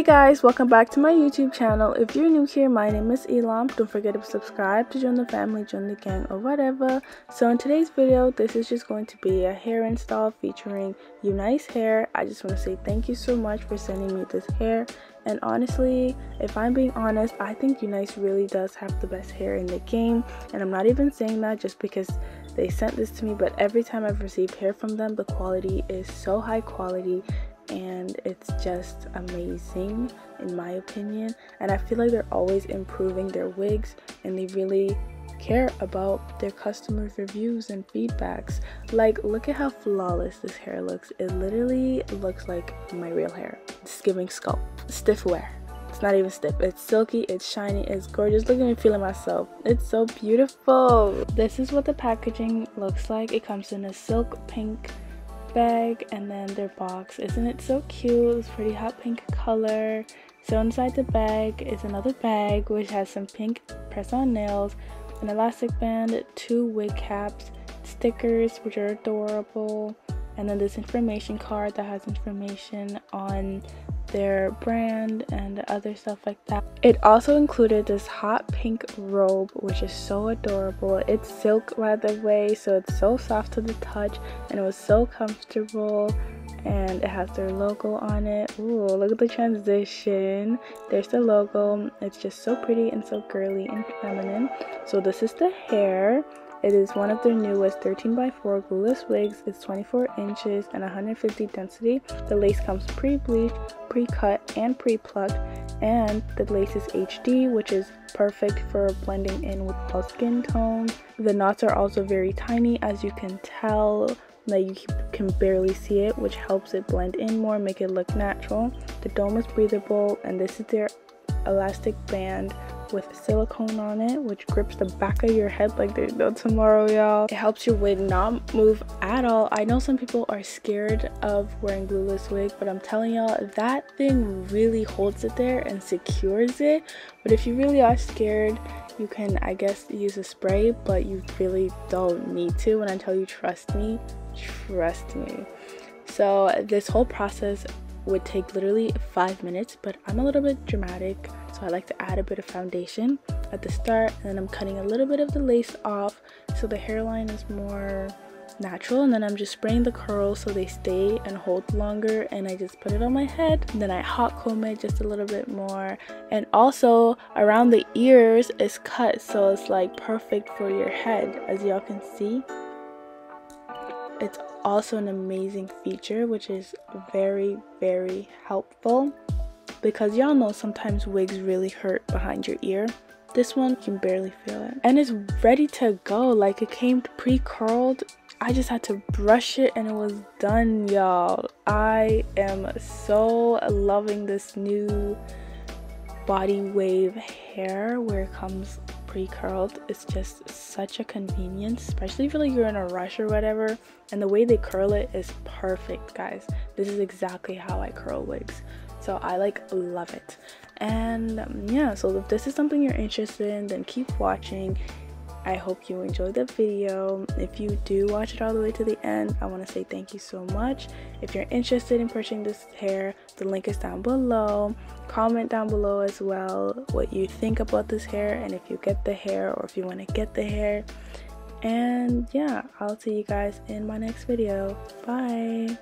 guys, welcome back to my YouTube channel. If you're new here, my name is Elam. Don't forget to subscribe to join the family, join the gang, or whatever. So in today's video, this is just going to be a hair install featuring UNice hair. I just want to say thank you so much for sending me this hair. And honestly, if I'm being honest, I think UNice really does have the best hair in the game. And I'm not even saying that just because they sent this to me, but every time I've received hair from them, the quality is so high quality and it's just amazing in my opinion. And I feel like they're always improving their wigs and they really care about their customers' reviews and feedbacks. Like, look at how flawless this hair looks. It literally looks like my real hair. It's giving sculpt, stiff wear. It's not even stiff, it's silky, it's shiny, it's gorgeous. Look at me feeling myself. It's so beautiful. This is what the packaging looks like. It comes in a silk pink bag and then their box. Isn't it so cute? It's pretty hot pink color. So inside the bag is another bag which has some pink press-on nails, an elastic band, 2 wig caps, stickers which are adorable, and then this information card that has information on their brand and other stuff like that. It also included this hot pink robe which is so adorable. It's silk by the way, so it's so soft to the touch and it was so comfortable, and it has their logo on it. Ooh, look at the transition. There's the logo. It's just so pretty and so girly and feminine. So this is the hair. It is one of their newest 13x4 glueless wigs. It's 24 inches and 150 density. The lace comes pre-bleached, pre-cut, and pre-plucked, and the lace is HD, which is perfect for blending in with all skin tones. The knots are also very tiny, as you can tell. Like, you can barely see it, which helps it blend in more, make it look natural. The dome is breathable, and this is their elastic band with silicone on it, which grips the back of your head like there's no tomorrow, y'all. It helps your wig not move at all. I know some people are scared of wearing glueless wig, but I'm telling y'all, that thing really holds it there and secures it. But if you really are scared, you can, I guess, use a spray, but you really don't need to. When I tell you trust me, trust me. So this whole process would take literally 5 minutes, but I'm a little bit dramatic, so I like to add a bit of foundation at the start, and then I'm cutting a little bit of the lace off so the hairline is more natural, and then I'm just spraying the curls so they stay and hold longer, and I just put it on my head, and then I hot comb it just a little bit more. And also around the ears is cut, so it's like perfect for your head. As y'all can see, it's also an amazing feature which is very, very helpful, because y'all know sometimes wigs really hurt behind your ear. This one, you can barely feel it, and it's ready to go. Like, it came pre-curled. I just had to brush it and it was done, y'all. I am so loving this new body wave hair where it comes pre-curled. It's just such a convenience, especially if like you're in a rush or whatever, and the way they curl it is perfect, guys. This is exactly how I curl wigs, so I like love it. And yeah, so if this is something you're interested in, then keep watching. I hope you enjoyed the video. If you do watch it all the way to the end, I want to say thank you so much. If you're interested in purchasing this hair, the link is down below. Comment down below as well what you think about this hair, and if you get the hair or if you want to get the hair. And yeah, I'll see you guys in my next video. Bye.